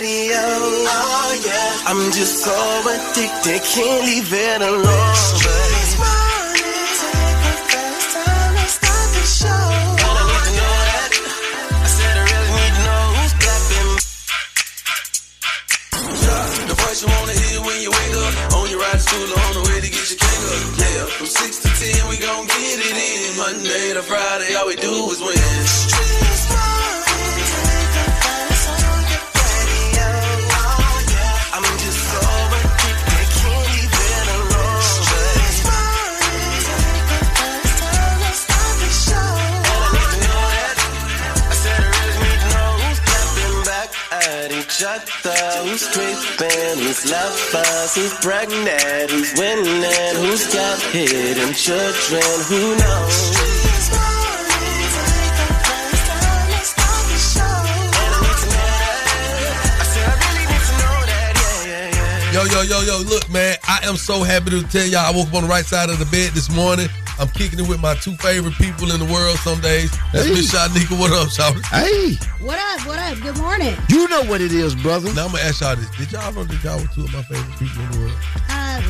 radio. Oh yeah, I'm just so addicted, can't leave it alone. This morning, take the first time to start the show. And I need to know that. I said I really need to know who's clapping. The voice you wanna hear when you wake up, on your ride to school or on the way to get your cake up. Yeah, from 6 to 10 we gon' get it in. Monday to Friday, all we do is win. Who's creeping, who's lovers, who's pregnant, who's winning, who's got hidden children, who knows? Yo, look, man, I am so happy to tell y'all I woke up on the right side of the bed this morning. I'm kicking it with my two favorite people in the world some days. That's Miss Shyneka. What up, Shawty? Hey. What up? Good morning. You know what it is, brother. Now I'm going to ask y'all this. Did y'all know that y'all were two of my favorite people in the world?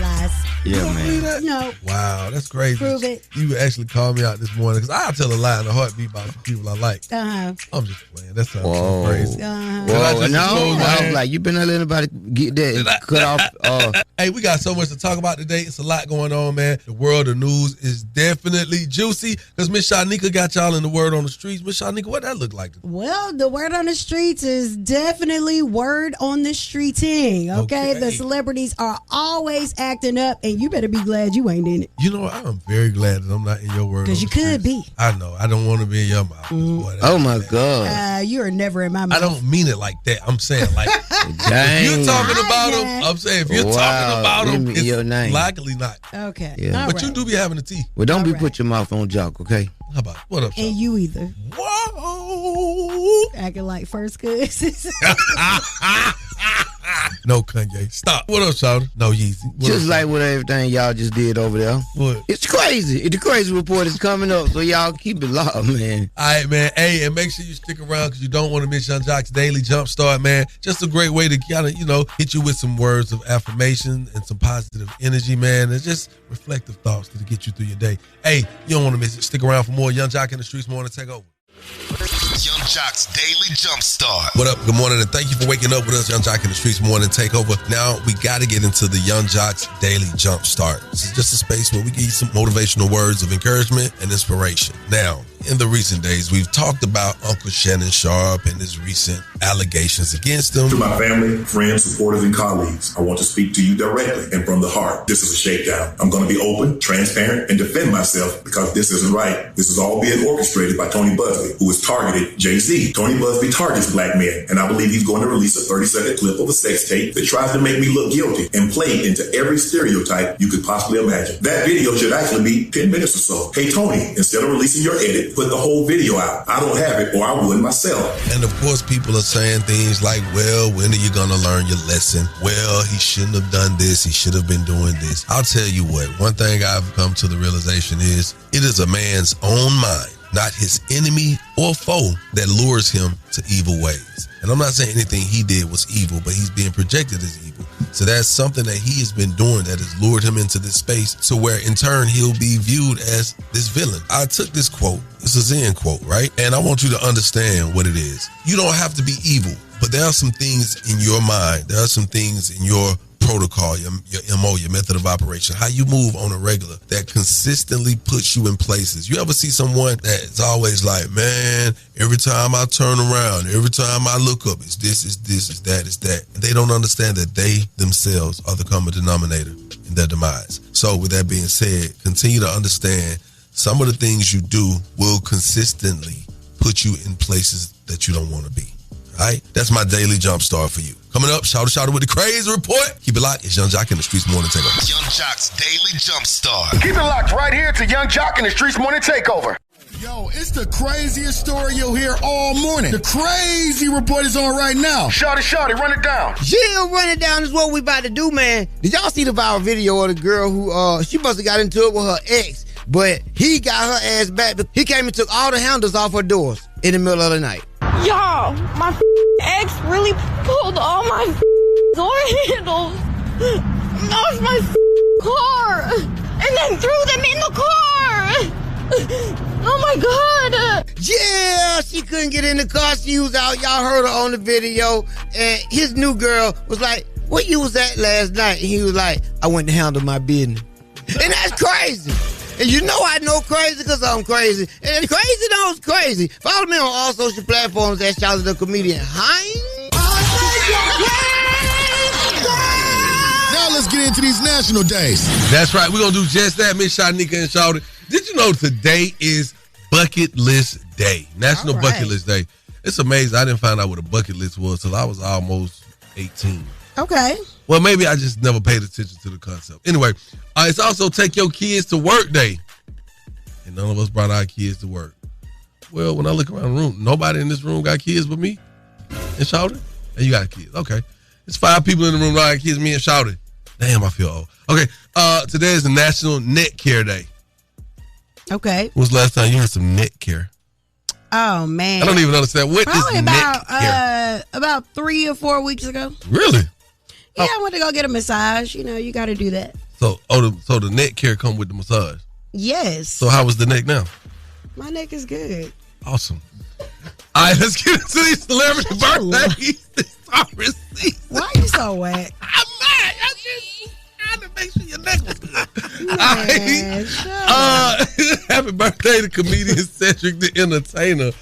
Lies. Yeah, man. No. Wow, that's crazy. Prove it. You actually called me out this morning because I'll tell a lie in a heartbeat about some people I like. Uh-huh. I'm just playing. That sounds so crazy. I was like, you been letting anybody get that cut off. Hey, we got so much to talk about today. It's a lot going on, man. The world of news is definitely juicy because Miss Shyneka got y'all in the Word on the Streetz. Miss Shyneka, what that look like? Well, the Word on the Streetz is definitely word on the streeting, okay? The celebrities are always acting up, and you better be glad you ain't in it. You know, I'm very glad that I'm not in your Word. Because you could be. I know. I don't want to be in your mouth. Boy, oh, my God. You are never in my mouth. I don't mean it like that. I'm saying, like, if you're talking about them, I'm saying, if you're talking about them, it's your name. likely not. Okay. Yeah. But you do be having a tea. Well, don't put your mouth on jock, okay? How about what up, and you either. Whoa. Acting like first cousins. No, Kanye. Stop. What up, Shawty? No, Yeezy. Just like what everything y'all just did over there. What? It's crazy. The crazy report is coming up, so y'all keep it locked, man. All right, man. Hey, and make sure you stick around because you don't want to miss Young Jock's Daily Jumpstart, man. Just a great way to kind of, hit you with some words of affirmation and some positive energy, man. And just reflective thoughts to get you through your day. Hey, you don't want to miss it. Stick around for more Young Jock in the Streetz Morning Takeover. Young Jock's Daily Jumpstart. What up? Good morning, and thank you for waking up with us, Young Jock in the Streetz Morning Takeover. Now, we got to get into the Young Jock's Daily Jumpstart. This is just a space where we give you some motivational words of encouragement and inspiration. Now, in the recent days, we've talked about Uncle Shannon Sharp and his recent allegations against him. To my family, friends, supporters, and colleagues, I want to speak to you directly and from the heart. This is a shakedown. I'm going to be open, transparent, and defend myself because this isn't right. This is all being orchestrated by Tony Busby, who has targeted Jay-Z. Tony Busby targets black men, and I believe he's going to release a 30-second clip of a sex tape that tries to make me look guilty and play into every stereotype you could possibly imagine. That video should actually be 10 minutes or so. Hey, Tony, instead of releasing your edit, put the whole video out. I don't have it, or I would myself. And of course, people are saying things like, well, when are you going to learn your lesson? Well, he shouldn't have done this. He should have been doing this. I'll tell you what, one thing I've come to the realization is it is a man's own mind, not his enemy or foe, that lures him to evil ways. And I'm not saying anything he did was evil, but he's being projected as evil. So that's something that he has been doing that has lured him into this space to where in turn he'll be viewed as this villain. I took this quote, it's a Zen quote, right? And I want you to understand what it is. You don't have to be evil, but there are some things in your mind, there are some things in your protocol, your MO, your method of operation, how you move on a regular that consistently puts you in places. You ever see someone that's always like, man, every time I turn around, every time I look up, it's this, it's this, it's that, it's that. And they don't understand that they themselves are the common denominator in their demise. So with that being said, continue to understand some of the things you do will consistently put you in places that you don't want to be. All right? That's my daily jump start for you. Coming up, shout with the crazy report. Keep it locked. It's Young Jock in the Streetz Morning Takeover. Young Jock's Daily Jump Start. Keep it locked right here to Young Jock in the Streetz Morning Takeover. Yo, it's the craziest story you'll hear all morning. The crazy report is on right now. Shawty, run it down. Yeah, run it down is what we about to do, man. Did y'all see the viral video of the girl who, she must have got into it with her ex, but he got her ass back. He came and took all the handles off her doors in the middle of the night. Y'all, my ex really pulled all my door handles off my car and then threw them in the car. Oh my God. Yeah, she couldn't get in the car. She was out. Y'all heard her on the video. And his new girl was like, where you was at last night? And he was like, I went to handle my business. And that's crazy. And you know I know crazy because I'm crazy. And crazy knows crazy. Follow me on all social platforms at Shout the Comedian. Now let's get into these national days. That's right. We're going to do just that, Miss Shyneka and Shawty. Did you know today is Bucket List Day? National Bucket List Day. It's amazing. I didn't find out what a bucket list was until I was almost 18. Okay. Well, maybe I just never paid attention to the concept. Anyway, it's also Take Your Kids to Work Day. And none of us brought our kids to work. Well, when I look around the room, nobody in this room got kids but me and Shawty. And you got kids. Okay. It's 5 people in the room that got kids, me and Shawty. Damn, I feel old. Okay. Today is the National Neck Care Day. Okay. When was the last time you heard some neck care? Oh, man. I don't even understand. What Probably is neck care? About 3 or 4 weeks ago. Really? Yeah, I went to go get a massage. You know, you got to do that. So the neck care come with the massage? Yes. So how was the neck now? My neck is good. Awesome. All right, let's get into these celebrity birthdays. Why are you so whack? I'm mad. I just trying to make sure your neck was good. Happy birthday to comedian Cedric the Entertainer.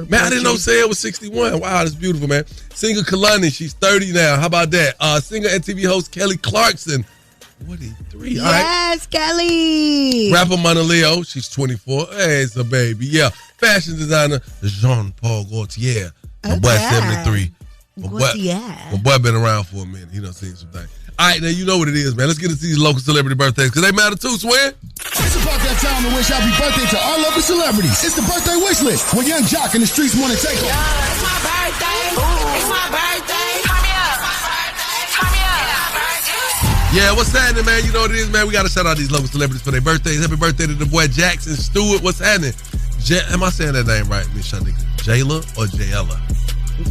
Man, I didn't know Sarah was 61. Wow, that's beautiful, man. Singer Kalani, she's 30 now. How about that? Singer and TV host Kelly Clarkson, 43. Yes, Kelly. Rapper Mana Leo, she's 24. Hey, it's a baby. Yeah. Fashion designer Jean-Paul Gaultier. My boy 73. My boy been around for a minute. He done seen some things. All right, now you know what it is, man. Let's get into these local celebrity birthdays because they matter too, Swin. It's about that time to wish happy birthday to all local celebrities. It's the birthday wish list with Young Jock in the streets want to take over. It's my birthday. It's my birthday. Turn me up. Turn me up. Yeah, what's happening, man? You know what it is, man. We got to shout out these local celebrities for their birthdays. Happy birthday to the boy Jackson Stewart. What's happening? Am I saying that name right, Miss Shyneka? Jayla or Jayella?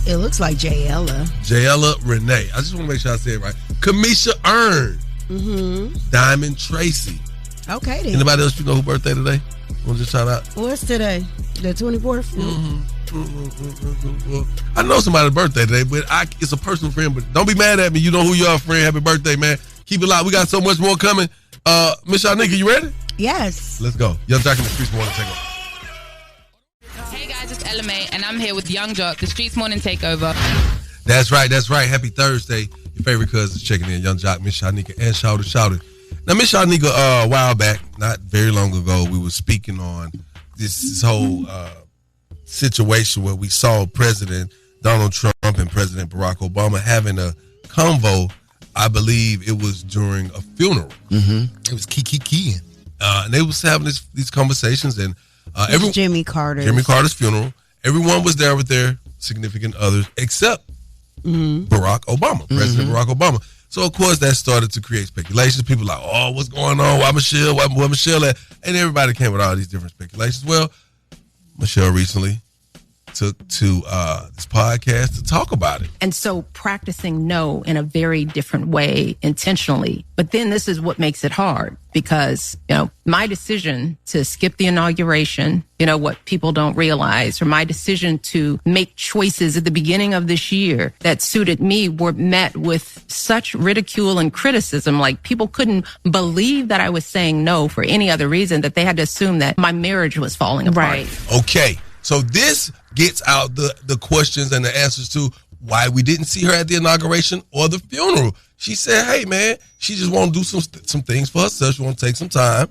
It looks like Jayella. Jayella Renee. I just want to make sure I say it right. Kamisha Earn. Mm-hmm. Diamond Tracy. Okay, then. Anybody else you know who birthday today? Want to just shout out? What's today? The 24th? I know somebody's birthday today, but it's a personal friend. But don't be mad at me. You know who you are, friend. Happy birthday, man. Keep it loud. We got so much more coming. Miss Shyneka, you ready? Yes. Let's go. Young Jock in the Streets Morning Takeover. Hey guys, it's LMA, and I'm here with Young Jock, the Streets Morning Takeover. That's right. Happy Thursday. Your favorite cousins checking in. Young Jock, Miss Shyneka, and Shouted. Now, Miss Shyneka, a while back, not very long ago, we were speaking on this whole situation where we saw President Donald Trump and President Barack Obama having a convo. I believe it was during a funeral. Mm-hmm. It was key. And they was having these conversations, and Jimmy Carter's funeral. Everyone was there with their significant others, except Barack Obama, President Barack Obama. So, of course, that started to create speculations. People like, oh, what's going on? Why Michelle? Where Michelle at? And everybody came with all these different speculations. Well, Michelle recently took to this podcast to talk about it. And so practicing no in a very different way intentionally. But then this is what makes it hard because, my decision to skip the inauguration, what people don't realize, or my decision to make choices at the beginning of this year that suited me were met with such ridicule and criticism. Like people couldn't believe that I was saying no for any other reason, that they had to assume that my marriage was falling apart. Right. Okay. So this gets out the questions and the answers to why we didn't see her at the inauguration or the funeral. She said, hey, man, she just want to do some things for herself. She want to take some time.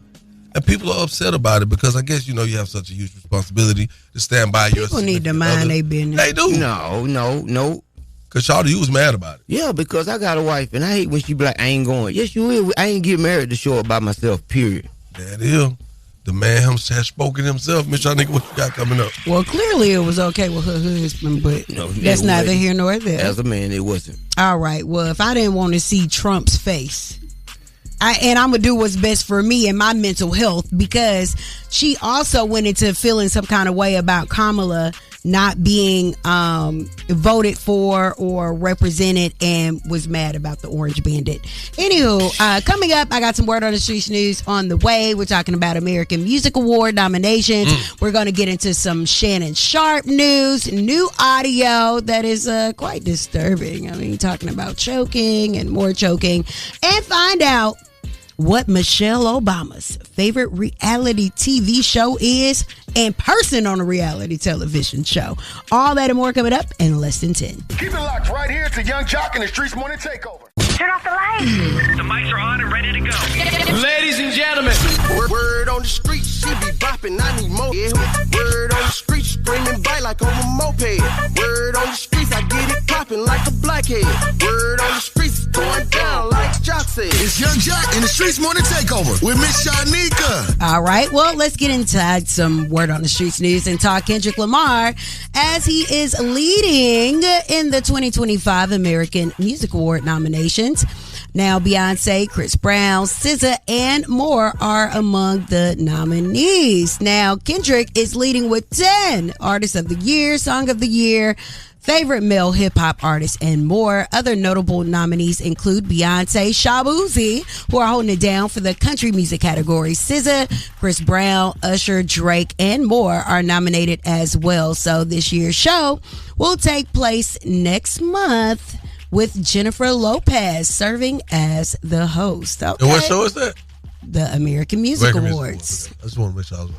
And people are upset about it because I guess, you have such a huge responsibility to stand by your People need to mind their business. They do. No. Because Shawty, you was mad about it. Yeah, because I got a wife and I hate when she be like, I ain't going. Yes, you will. I ain't get married to show up by myself, period. That is. The man has spoken himself. Miss Shyneka, what you got coming up? Well, clearly it was okay with her husband, but that's neither here nor there. As a man, it wasn't. All right. Well, if I didn't want to see Trump's face, I'm going to do what's best for me and my mental health, because she also went into feeling some kind of way about Kamala not being voted for or represented and was mad about the Orange Bandit. Anywho, coming up, I got some Word on the Streetz news on the way. We're talking about American Music Award nominations. We're going to get into some Shannon Sharpe news, new audio that is quite disturbing. I mean, talking about choking and more choking, and find out what Michelle Obama's favorite reality TV show is and person on a reality television show. All that and more coming up in less than 10. Keep it locked right here to Young Jock and the Streetz Morning Takeover. Turn off the lights. The mics are on and ready to go. Ladies and gentlemen, word on the street, she be bopping, I need more. Yeah. Word on the street, screaming bite like on a moped. Word on the streets, I get it popping like a blackhead. Word on the streets, going down like Jock said. It's Young Jock in the Streetz Morning Takeover with Miss Shyneka. All right, well, let's get inside some Word on the Streetz news and talk Kendrick Lamar as he is leading in the 2025 American Music Award nominations. Now, Beyonce, Chris Brown, SZA, and more are among the nominees. Now, Kendrick is leading with 10 Artist of the Year, Song of the Year, Favorite Male Hip Hop Artist, and more. Other notable nominees include Beyonce, Shabuzi, who are holding it down for the country music category. SZA, Chris Brown, Usher, Drake, and more are nominated as well. So this year's show will take place next month, with Jennifer Lopez serving as the host. Okay. And what show is that? The American Music Awards. I just want to make sure I was right.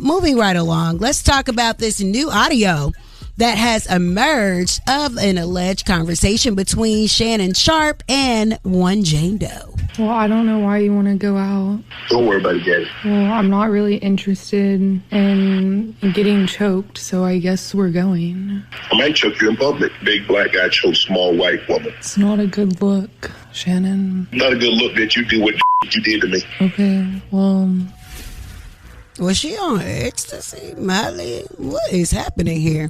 Moving right along, let's talk about this new audio that has emerged of an alleged conversation between Shannon Sharpe and one Jane Doe. Well, I don't know why you want to go out. Don't worry about it, Gabby. Well, I'm not really interested in getting choked, so I guess we're going. I might choke you in public. Big black guy choke small white woman. It's not a good look, Shannon. Not a good look that you do what you did to me. Okay, well... Was she on ecstasy, Miley? What is happening here?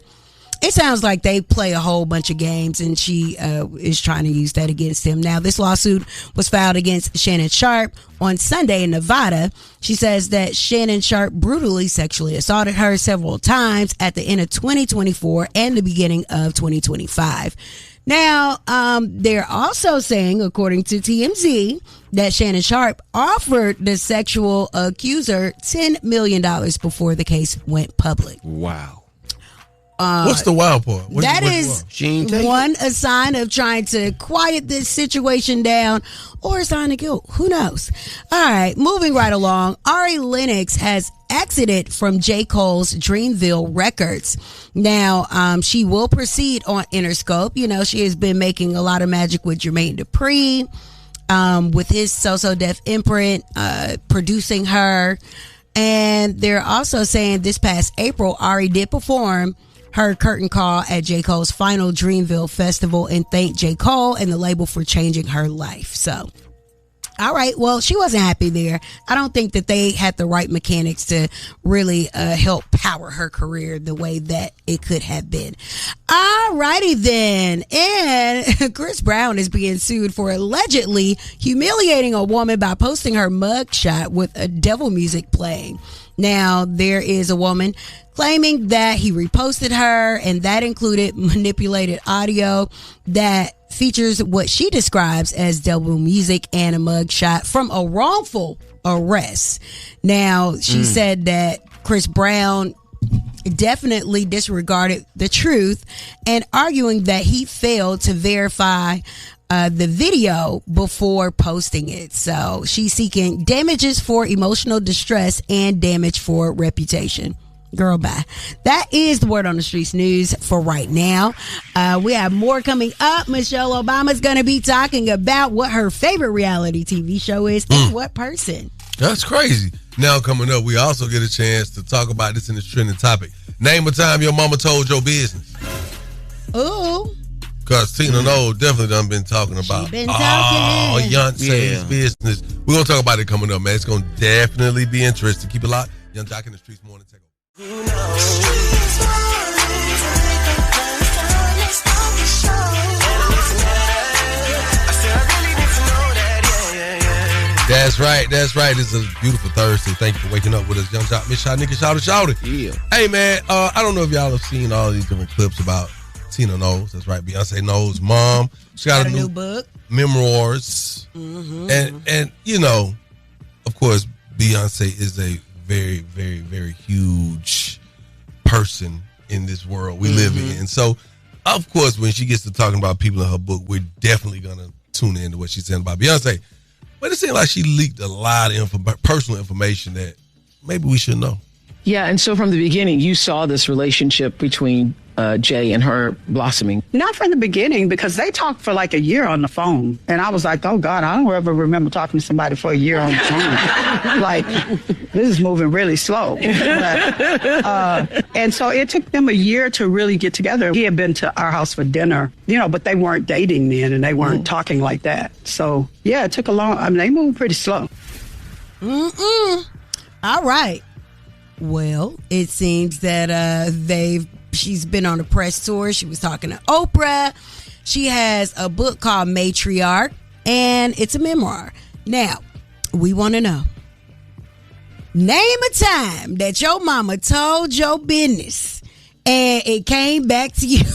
It sounds like they play a whole bunch of games and she is trying to use that against him. Now, this lawsuit was filed against Shannon Sharpe on Sunday in Nevada. She says that Shannon Sharpe brutally sexually assaulted her several times at the end of 2024 and the beginning of 2025. Now, they're also saying, according to TMZ, that Shannon Sharpe offered the sexual accuser $10 million before the case went public. Wow. What's the wild part? That is one, a sign of trying to quiet this situation down, or a sign of guilt. Who knows? All right, moving right along. Ari Lennox has exited from J. Cole's Dreamville Records. Now, she will proceed on Interscope. You know, she has been making a lot of magic with Jermaine Dupri, with his So Def imprint, producing her. And they're also saying this past April, Ari did perform her curtain call at J. Cole's final Dreamville Festival and thanked J. Cole and the label for changing her life. So, all right, well, she wasn't happy there. I don't think that they had the right mechanics to really help power her career the way that it could have been. All righty then. And Chris Brown is being sued for allegedly humiliating a woman by posting her mugshot with a devil music playing. Now, there is a woman claiming that he reposted her, and that included manipulated audio that features what she describes as devil music and a mugshot from a wrongful arrest. Now, she said that Chris Brown definitely disregarded the truth and arguing that he failed to verify the video before posting it. So she's seeking damages for emotional distress and damage for reputation. Girl, bye. That is the Word on the Streetz news for right now. We have more coming up. Michelle Obama's going to be talking about what her favorite reality TV show is and what person. That's crazy. Now coming up, we also get a chance to talk about this in this trending topic. Name a time your mama told your business. Ooh. Because Tina Knoll definitely done been talking about Beyonce's business. We're going to talk about it coming up, man. It's going to definitely be interesting. Keep it locked. Young Jock in the Streetz Morning Takeover. That's right. It's a beautiful Thursday. Thank you for waking up with us, Young Jock, Miss Shyneka, shout it. Yeah. Hey, man, I don't know if y'all have seen all these different clips about Tina Knowles. That's right, Beyonce Knowles' mom. She got a new book. Memoirs. Mm-hmm. And you know, of course, Beyonce is a very, very, very huge person in this world we live in. And so, of course, when she gets to talking about people in her book, we're definitely going to tune in to what she's saying about Beyonce. But it seems like she leaked a lot of personal information that maybe we should know. Yeah, and so from the beginning, you saw this relationship between Jay and her blossoming. Not from the beginning, because they talked for like a year on the phone. And I was like, oh, God, I don't ever remember talking to somebody for a year on the phone. Like, this is moving really slow. But, and so it took them a year to really get together. He had been to our house for dinner, but they weren't dating then and they weren't talking like that. So, yeah, it took they moved pretty slow. All right. Well, it seems that she's been on a press tour. She was talking to Oprah. She has a book called Matriarch, and it's a memoir. Now, we want to know, name a time that your mama told your business and it came back to you.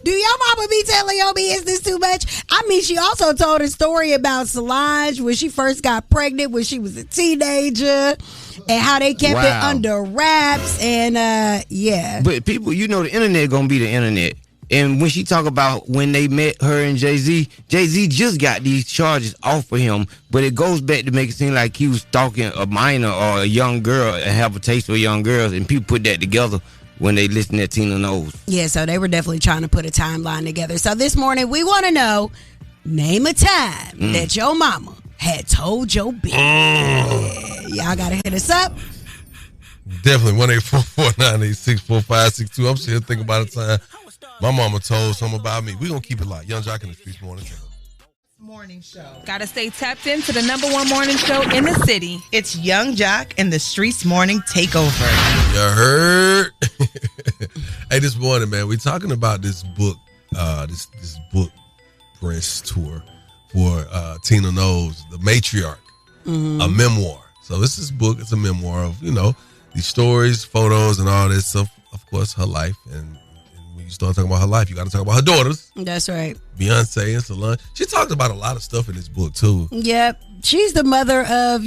Do your mama be telling your business too much? I mean, she also told a story about Solange when she first got pregnant when she was a teenager and how they kept it under wraps and yeah. But people, the internet gonna be the internet. And when she talk about when they met her and Jay-Z just got these charges off of him, but it goes back to make it seem like he was stalking a minor or a young girl and have a taste for young girls, and people put that together when they listen to Tina Knowles. Yeah, so they were definitely trying to put a timeline together. So this morning, we want to know, name a time that your mama had told your business. Y'all got to hit us up. Definitely, 1-844-986-4562. I'm still thinking about a time my mama told something about me. We're going to keep it live. Young Jock in the Streetz Morning Show. Gotta stay tapped into the #1 morning show in the city. It's Young Jock and the Streetz Morning Takeover. You heard? Hey, this morning, man, we're talking about this book, this book press tour for Tina Knowles, The Matriarch, a memoir. So this is book. It's a memoir of, these stories, photos, and all this stuff. Of course, her life. And when you start talking about her life, you got to talk about her daughters. That's right. Beyonce and Solange. She talked about a lot of stuff in this book, too. Yep. She's the mother of,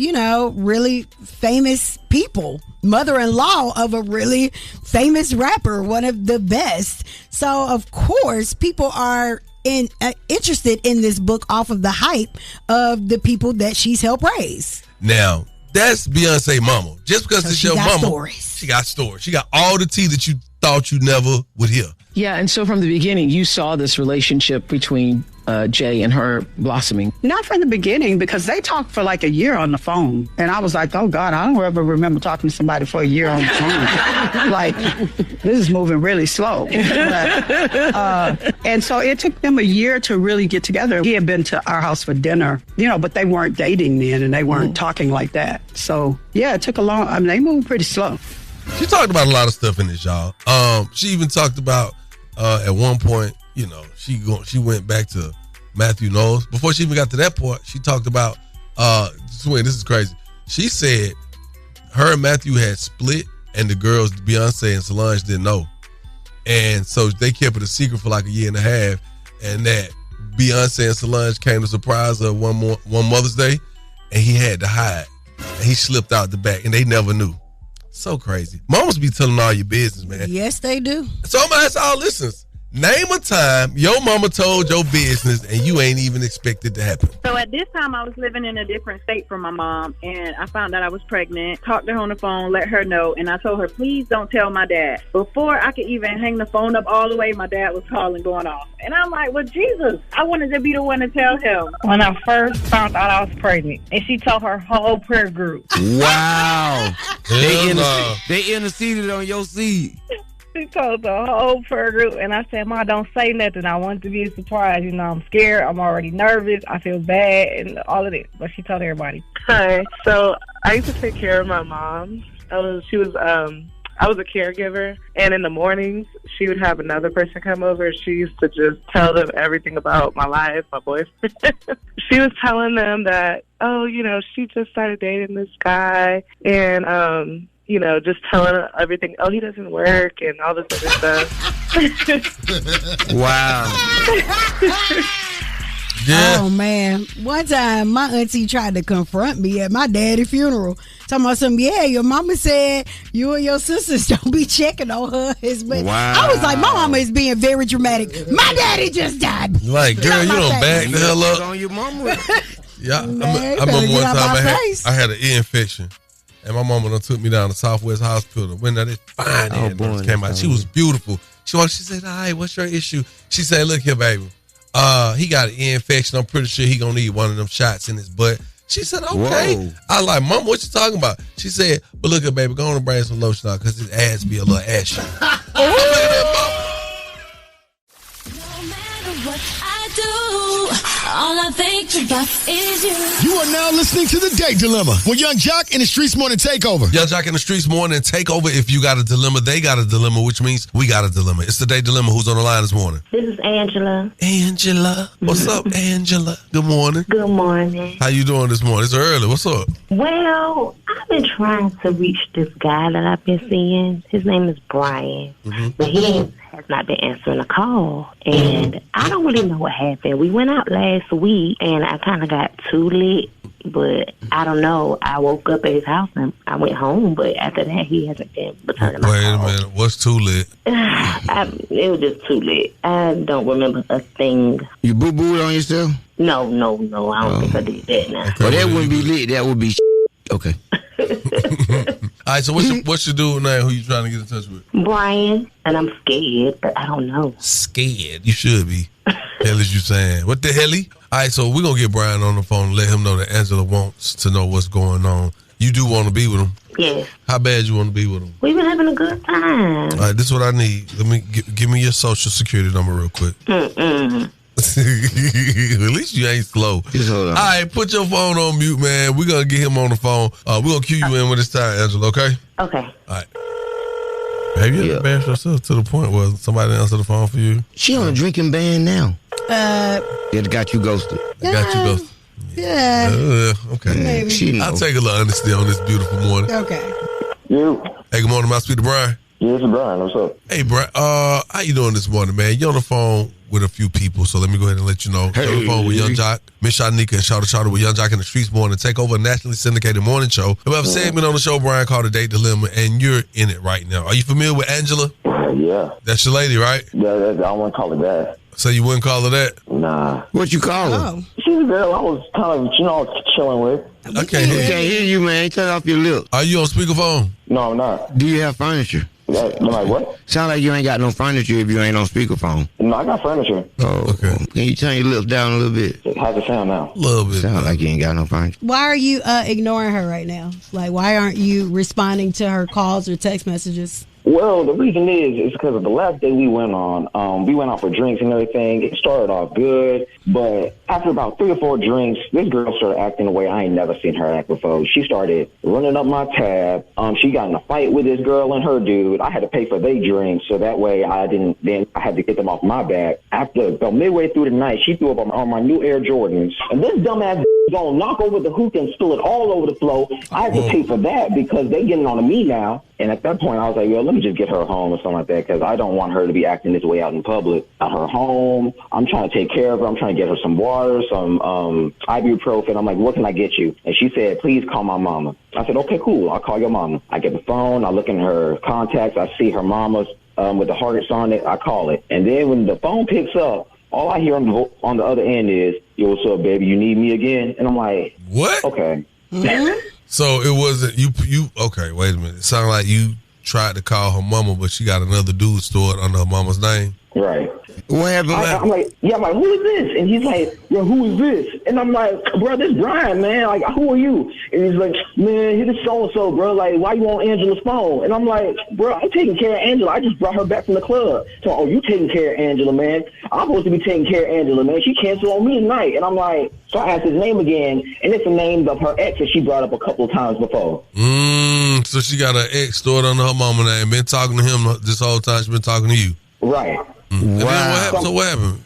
really famous people. Mother-in-law of a really famous rapper, one of the best. So, of course, people are interested in this book off of the hype of the people that she's helped raise. Now, that's Beyonce mama. Just because it's your mama, stories. She got stories. She got all the tea that you thought you never would hear. Yeah, and so from the beginning, you saw this relationship between Jay and her blossoming. Not from the beginning, because they talked for like a year on the phone. And I was like, oh, God, I don't ever remember talking to somebody for a year on the phone. Like, this is moving really slow. But, and so it took them a year to really get together. He had been to our house for dinner, but they weren't dating then and they weren't talking like that. So, yeah, it took they moved pretty slow. She talked about a lot of stuff in this, y'all. She even talked about, at one point, she went back to Matthew Knowles. Before she even got to that point, she talked about, this is crazy. She said her and Matthew had split and the girls, Beyonce and Solange, didn't know. And so they kept it a secret for like a year and a half. And that Beyonce and Solange came to surprise her one Mother's Day and he had to hide. And he slipped out the back and they never knew. So crazy. Mamas be telling all your business, man. Yes, they do. So I'm going to ask all listeners. Name a time your mama told your business and you ain't even expect it to happen. So at this time, I was living in a different state from my mom, and I found out I was pregnant, talked to her on the phone, let her know, and I told her, please don't tell my dad. Before I could even hang the phone up all the way, my dad was calling, going off. And I'm like, well, Jesus, I wanted to be the one to tell him. When I first found out I was pregnant, and she told her whole prayer group. Wow. They interceded on your seed. She told the whole prayer group, and I said, Ma, don't say nothing. I want it to be a surprise. I'm scared. I'm already nervous. I feel bad and all of this. But she told everybody. Hi. So I used to take care of my mom. She was I was a caregiver, and in the mornings, she would have another person come over. She used to just tell them everything about my life, my boyfriend. She was telling them that, oh, you know, she just started dating this guy, and, you know, just telling her everything. Oh, he doesn't work, and all this other stuff. Wow. Yeah. Oh, man. One time, my auntie tried to confront me at my daddy's funeral. Talking about something, yeah, your mama said you and your sisters don't be checking on her. Wow. I was like, my mama is being very dramatic. My daddy just died. Like, girl, you don't back the hell up. On your mama. Yeah, Man, I better remember get one out time my I had an ear infection. And my mama done took me down to Southwest Hospital. When that fine nurse came out, she was beautiful. She said, "All right, what's your issue?" She said, "Look here, baby. He got an ear infection. I'm pretty sure he gonna need one of them shots in his butt." She said, "Okay." Whoa. I like, "Mom, what you talking about?" She said, "But look here, baby, go on and bring some lotion out because his ass be a little ashy." All I think about is you. You are now listening to The Date Dilemma with Young Jock and the Streetz Morning Takeover. Young Jock in the Streetz Morning Takeover. If you got a dilemma, they got a dilemma, which means we got a dilemma. It's The Date Dilemma. Who's on the line this morning? This is Angela. Angela. What's up, Angela? Good morning. Good morning. How you doing this morning? It's early. What's up? Well, I've been trying to reach this guy that I've been seeing. His name is Brian. But he has not been answering a call. And I don't really know what happened. We went out last week, and I kind of got too lit. But I don't know. I woke up at his house, and I went home. But after that, he hasn't been returning my Wait a call. minute. What's too lit? It was just too lit. I don't remember a thing. You boo-booed on yourself? No. I don't think I did that now. Well, that wouldn't be lit. That would be okay. All right, so what's your dude name? Who you trying to get in touch with? Brian, and I'm scared, but I don't know. Scared? You should be. Hell is you saying? What the hell? All right, so we're going to get Brian on the phone and let him know that Angela wants to know what's going on. You do want to be with him? Yes. How bad you want to be with him? We've been having a good time. All right, this is what I need. Let me give me your social security number real quick. At least you ain't slow. Just hold on. All right, put your phone on mute, man. We're going to get him on the phone. We're going to cue you in when it's time, Angela, okay? Okay. All right. Have you ever embarrassed yourself to the point where somebody answered the phone for you? She on a drinking ban now. It got you ghosted. Got you ghosted. Yeah. Okay. Maybe. I'll take a little honesty on this beautiful morning. Okay. You. Hey, good morning. May I speak to Brian? Yeah, this is Brian. What's up? Hey, Brian. How you doing this morning, man? You're on the phone with a few people, so let me go ahead and let you know. You're on the phone with Young Jock, Miss Shyneka, and Shouter with Young Jock in the Streetz Morning Takeover, a nationally syndicated morning show. We have a segment on the show, Brian, called The Date Dilemma, and you're in it right now. Are you familiar with Angela? Yeah. That's your lady, right? Yeah, I don't want to call it that. So you wouldn't call her that? Nah. What you call her? She's a girl I was kind of, chilling with. I can't hear you, man. Turn off your lip. Are you on speakerphone? No, I'm not. Do you have furniture? I'm like, what? Sound like you ain't got no furniture if you ain't on speakerphone. No, I got furniture. Oh, okay. Can you turn your lips down a little bit? How's it sound now? A little bit. Sound like you ain't got no furniture. Why are you ignoring her right now? Like, why aren't you responding to her calls or text messages? Well, the reason is because of the last day we went out for drinks and everything. It started off good, but after about 3 or 4 drinks, this girl started acting the way I ain't never seen her act before. She started running up my tab. She got in a fight with this girl and her dude. I had to pay for their drinks, so that way I had to get them off my back. After about midway through the night, she threw up on my new Air Jordans, and this dumbass gonna knock over the hook and spill it all over the floor. I had to pay for that because they getting on me now. And at that point, I was like, yo, let me just get her home or something like that because I don't want her to be acting this way out in public. At her home, I'm trying to take care of her. I'm trying to get her some water, some ibuprofen. I'm like, what can I get you? And she said, please call my mama. I said, okay, cool. I'll call your mama. I get the phone. I look in her contacts. I see her mama's with the hearts on it. I call it. And then when the phone picks up, all I hear on the other end is, yo, what's up, baby? You need me again? And I'm like, what? Okay. So it wasn't you. Okay, wait a minute. It sounded like you tried to call her mama, but she got another dude stored under her mama's name. Right. What happened? I'm like, who is this? And he's like, yo, who is this? And I'm like, bro, this Brian, man. Like, who are you? And he's like, man, this so-and-so, bro. Like, why you on Angela's phone? And I'm like, bro, I'm taking care of Angela. I just brought her back from the club. So, oh, you taking care of Angela, man? I'm supposed to be taking care of Angela, man. She canceled on me tonight. And I'm like, so I asked his name again, and it's the name of her ex that she brought up a couple of times before. So she got an ex stored under her mama name. Been talking to him this whole time. She been talking to you. Right. Wow. So what happened?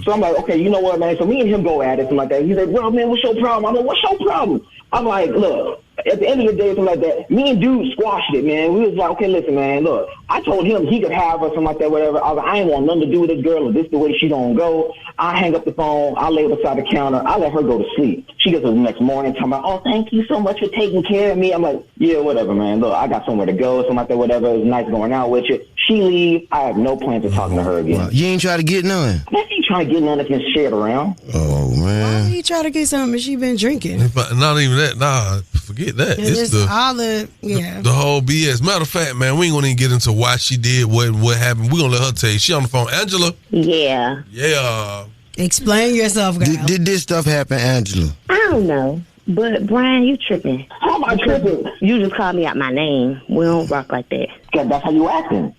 So I'm like, okay, you know what, man? So me and him go at it, something like that. He's like, bro, man, what's your problem? I'm like, what's your problem? I'm like, look, at the end of the day, something like that, me and dude squashed it, man. We was like, okay, listen, man, look, I told him he could have her, something like that, whatever. I was like, I ain't want nothing to do with this girl, or this the way she gonna go. I hang up the phone, I lay beside the counter, I let her go to sleep. She gets up the next morning talking about, oh, thank you so much for taking care of me. I'm like, yeah, whatever, man. Look, I got somewhere to go, something like that, whatever. It was nice going out with you. She leaves. I have no plans of talking to her again. Wow. You ain't try to get none? I ain't trying to get none that can share it around. Oh, man. Why you try to get something if she been drinking? Not even that. Nah, forget that. It's the whole BS. Matter of fact, man, we ain't gonna even get into why she did what happened. We gonna let her tell you. She on the phone. Angela? Yeah. Yeah. Explain yourself, guys. Did this stuff happen, Angela? I don't know. But, Brian, you tripping. How am I tripping? You just called me out my name. We don't rock like that. That's how you acting.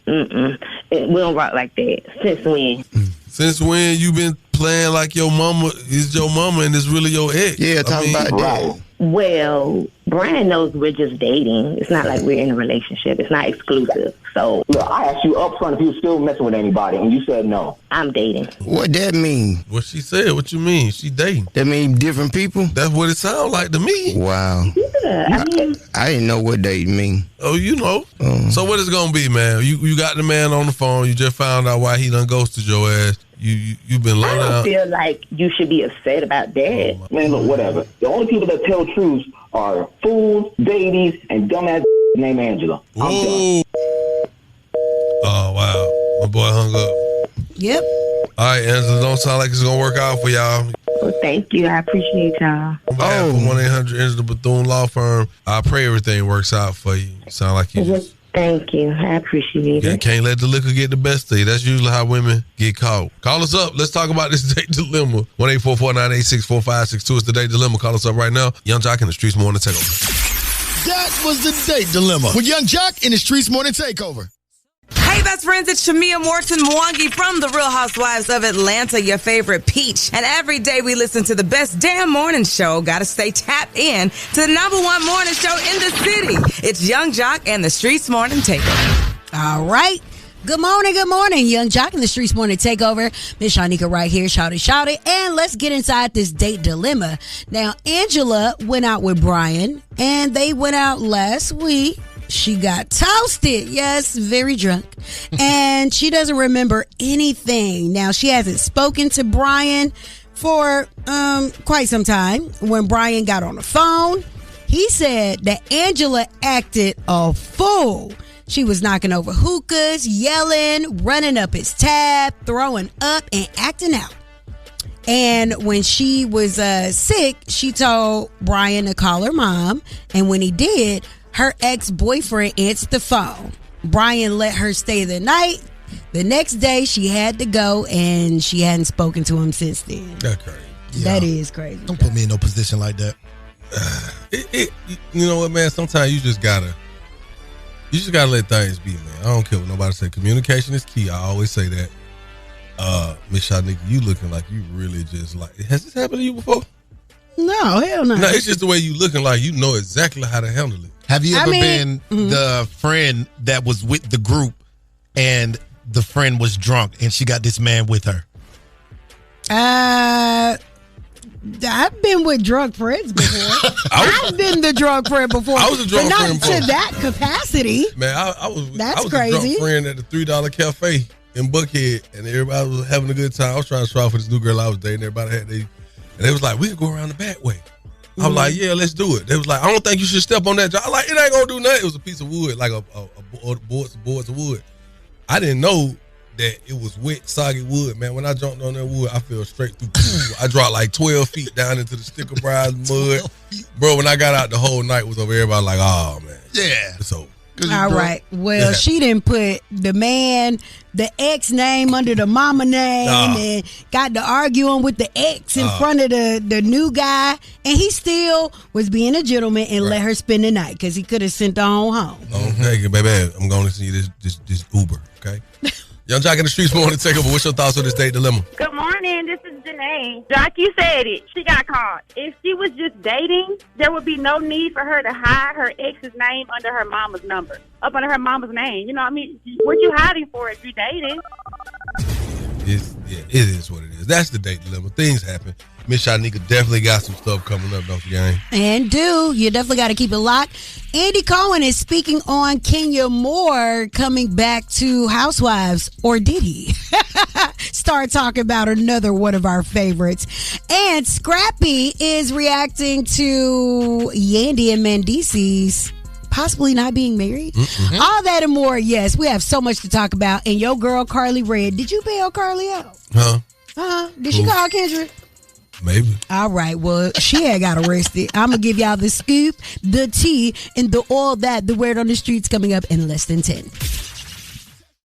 We don't rock like that. Since when? Since when you been playing like your mama is your mama and it's really your ex? Yeah, talking about that. Well, Brian knows we're just dating. It's not like we're in a relationship. It's not exclusive. So, look, I asked you up front if you were still messing with anybody, and you said no. I'm dating. What that mean? What she said. What you mean? She dating. That mean different people? That's what it sounds like to me. Wow. Yeah, I didn't know what dating mean. Oh, you know. So what is it gonna be, man? You got the man on the phone. You just found out why he done ghosted your ass. You've been low down. I don't feel like you should be upset about that. Man, look, whatever. The only people that tell truths are fools, babies, and dumbass named Angela. Oh, wow. My boy hung up. Yep. All right, Angela, don't sound like it's going to work out for y'all. Well, thank you. I appreciate y'all. On behalf of 1-800-ANGELA Bethune Law Firm, I pray everything works out for you. Sound like you just... Thank you. I appreciate it. Can't let the liquor get the best of you. That's usually how women get caught. Call us up. Let's talk about this date dilemma. 1-844-986-4562 is the date dilemma. Call us up right now. Young Jock in the Streetz Morning Takeover. That was the date dilemma with Young Jock in the Streetz Morning Takeover. Hey, best friends, it's Shamia Morton Mwangi from The Real Housewives of Atlanta, your favorite peach. And every day we listen to the best damn morning show. Gotta stay tapped in to the #1 morning show in the city. It's Young Jock and the Streetz Morning Takeover. All right. Good morning, Young Jock and the Streetz Morning Takeover. Miss Shyneka right here, shout it. And let's get inside this date dilemma. Now, Angela went out with Brian, and they went out last week. She got toasted. Yes, very drunk. And she doesn't remember anything. Now, she hasn't spoken to Brian for quite some time. When Brian got on the phone, he said that Angela acted a fool. She was knocking over hookahs, yelling, running up his tab, throwing up, and acting out. And when she was sick, she told Brian to call her mom. And when he did, her ex-boyfriend answered the phone. Brian let her stay the night. The next day, she had to go, and she hadn't spoken to him since then. That's crazy. That is crazy. Don't put me in no position like that. You know what, man? Sometimes you just gotta let things be, man. I don't care what nobody say. Communication is key. I always say that. Miss Shyneka, you looking like you really just like. Has this happened to you before? No, hell no. No, it's just the way you looking like you know exactly how to handle it. Have you ever been the friend that was with the group and the friend was drunk and she got this man with her? I've been with drunk friends before. I've been the drunk friend before. I was a drunk but friend not to that capacity. Man, I was crazy. A drunk friend at the $3 cafe in Buckhead, and everybody was having a good time. I was trying to try for this new girl I was dating. Everybody had and they was like, we can go around the back way. I was like, yeah, let's do it. They was like, I don't think you should step on that. I was like, it ain't gonna do nothing. It was a piece of wood, like a boards of wood. I didn't know that it was wet, soggy wood, man. When I jumped on that wood, I fell straight through. I dropped like 12 feet down into the sticker briars mud. Bro, when I got out, the whole night was over. Everybody like, oh, man. Yeah. So All right. Well, she didn't put the ex name under the mama name and got to arguing with the ex in front of the new guy. And he still was being a gentleman and let her spend the night because he could have sent her on home. Okay, baby, I'm going to see this Uber, okay? Young Jock in the Streetz Morning Takeover. What's your thoughts on this date dilemma? Good morning. This is Janae. Jock, you said it. She got caught. If she was just dating, there would be no need for her to hide her ex's name under her mama's number, up under her mama's name. You know what I mean? What you hiding for if you're dating? It is what it is. That's the date dilemma. Things happen. Miss Shyneka definitely got some stuff coming up, don't you, gang? And you definitely got to keep it locked. Andy Cohen is speaking on Kenya Moore coming back to Housewives, or did he? Start talking about another one of our favorites. And Scrappy is reacting to Yandy and Mendeecees possibly not being married. Mm-hmm. All that and more. Yes, we have so much to talk about. And your girl Carly Red, did you bail Carly out? Did she call Kendrick? Maybe. All right. Well, she had got arrested. I'm going to give y'all the scoop, the tea, and all that. The Word on the Streetz coming up in less than 10.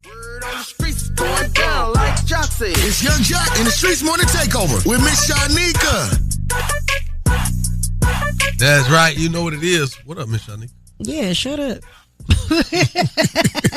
Word on the Streetz going down like Jock said. It's Young Jock in the Streetz Morning Takeover with Miss Shyneka. That's right. You know what it is. What up, Miss Shyneka? Yeah, shut up.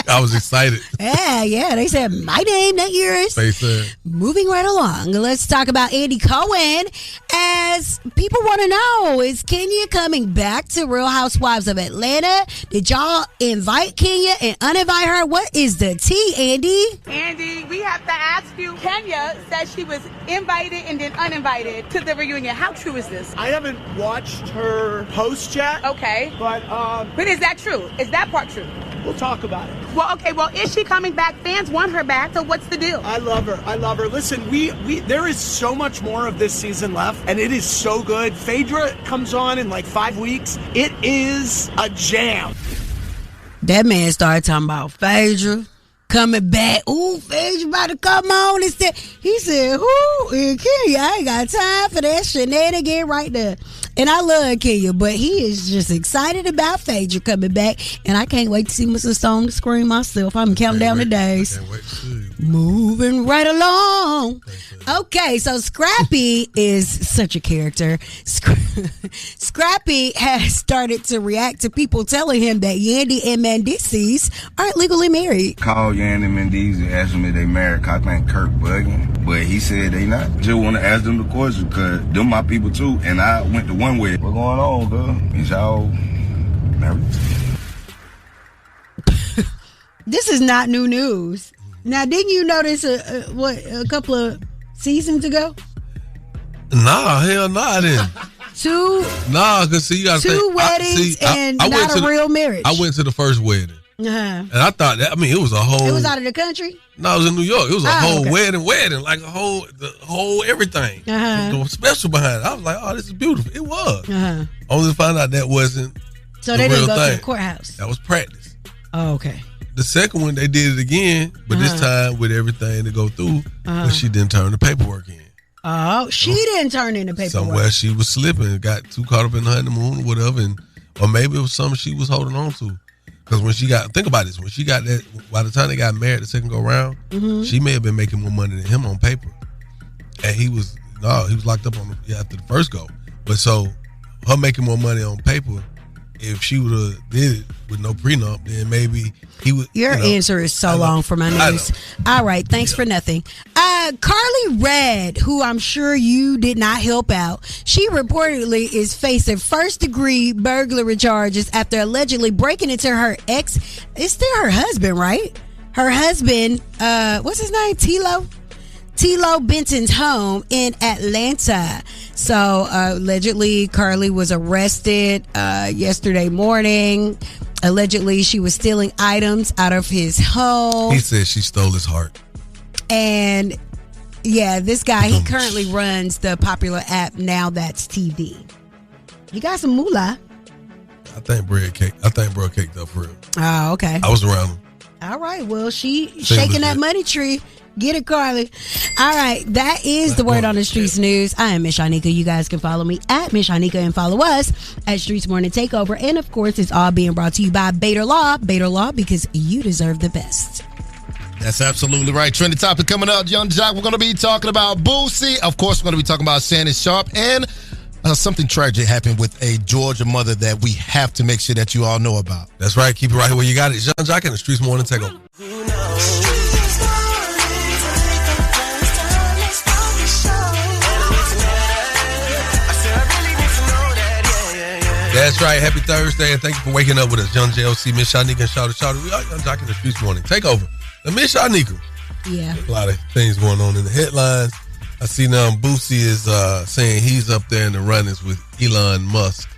I was excited. Yeah, they said my name, not yours. They said. Moving right along, let's talk about Andy Cohen. As people want to know, is Kenya coming back to Real Housewives of Atlanta? Did y'all invite Kenya and uninvite her? What is the tea, Andy? Andy, we have to ask you. Kenya said she was invited and then uninvited to the reunion. How true is this? I haven't watched her post yet. Okay. But is that true? Is that part true? We'll talk about it. Well, okay. Well, is she coming back? Fans want her back. So what's the deal? I love her. Listen, we there is so much more of this season left, and it is so good. Phaedra comes on in like 5 weeks. It is a jam. That man started talking about Phaedra coming back. Ooh, Phaedra about to come on. He said, ooh, Kenya, I ain't got time for that shenanigan right there. And I love Kenya, but he is just excited about Phaedra coming back. And I can't wait to see Mr. Stone scream myself. I'm counting down the days. Moving right along. Okay, so Scrappy is such a character. Scrappy has started to react to people telling him that Yandy and Mendeecees aren't legally married. Called Yandy and Mendeecees and asked them if they married. I think Kirk bugging, but he said they not. Just want to ask them the question because them my people too, and I went to one way. What going on, girl? Is y'all married? This is not new news. Now, didn't you notice a couple of seasons ago? Nah, hell no, I didn't. Because see, you got two weddings and not a real marriage. I went to the first wedding. And I thought that, it was a whole. It was out of the country? No, it was in New York. It was a whole wedding, like the whole everything. There was special behind it. I was like, oh, this is beautiful. It was. Only to find out that wasn't. So they didn't go to the courthouse. That was practice. Oh, okay. The second one, they did it again, but this time with everything to go through, but she didn't turn the paperwork in. Oh, she didn't turn in the paperwork. Somewhere she was slipping, got too caught up in the honeymoon or whatever, or maybe it was something she was holding on to. Because think about this, when she got that, by the time they got married the second go round, she may have been making more money than him on paper. And he was locked up after the first go. But so, her making more money on paper, if she would have did it with no prenup, then maybe he would. Your answer is so long for my news. All right, thanks for nothing. Carly Red, who I'm sure you did not help out, she reportedly is facing first-degree burglary charges after allegedly breaking into her ex. It's still her husband, right? Her husband, what's his name? Tilo Benton's home in Atlanta. So allegedly Carly was arrested yesterday morning. Allegedly she was stealing items out of his home. He said she stole his heart. And this guy, he currently runs the popular app Now That's TV. He got some moolah. I think bro caked up for real. Oh, okay. I was around him. All right, well, she shaking that money tree. Get it, Carly. All right, that is the Word on the Streetz news. I am Miss Shyneka. You guys can follow me at Miss Shyneka and follow us at Streetz Morning Takeover. And of course, it's all being brought to you by Bader Law. Bader Law, because you deserve the best. That's absolutely right. Trending topic coming up, Young Jock. We're going to be talking about Boosie. Of course, we're going to be talking about Shannon Sharpe. And something tragic happened with a Georgia mother that we have to make sure that you all know about. That's right. Keep it right here where you got it. Young Jock and the Streetz Morning Takeover. That's right. Happy Thursday, and thank you for waking up with us. Young JLC, Miss Shyneka, and Shawty. We are Young Jock in the Streetz Morning Takeover. Now, Miss Shyneka. Yeah. A lot of things going on in the headlines. I see now Boosie is saying he's up there in the runnings with Elon Musk.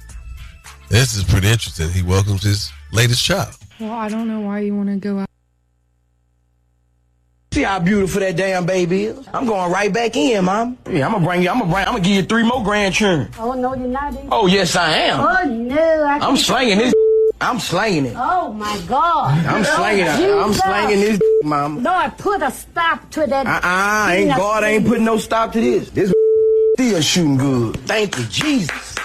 This is pretty interesting. He welcomes his latest child. Well, I don't know why you want to go out. See how beautiful that damn baby is? I'm going right back in, Mom. Yeah, I'm gonna give you 3 more grandchildren. Oh, no, you're not. Oh, yes, I am. Oh, no. I'm slanging this. I'm slanging it. Oh, my God. I'm slanging it. I'm slanging this, Mama. Lord, put a stop to that. God ain't putting no stop to this. This still shooting good. Thank you, Jesus.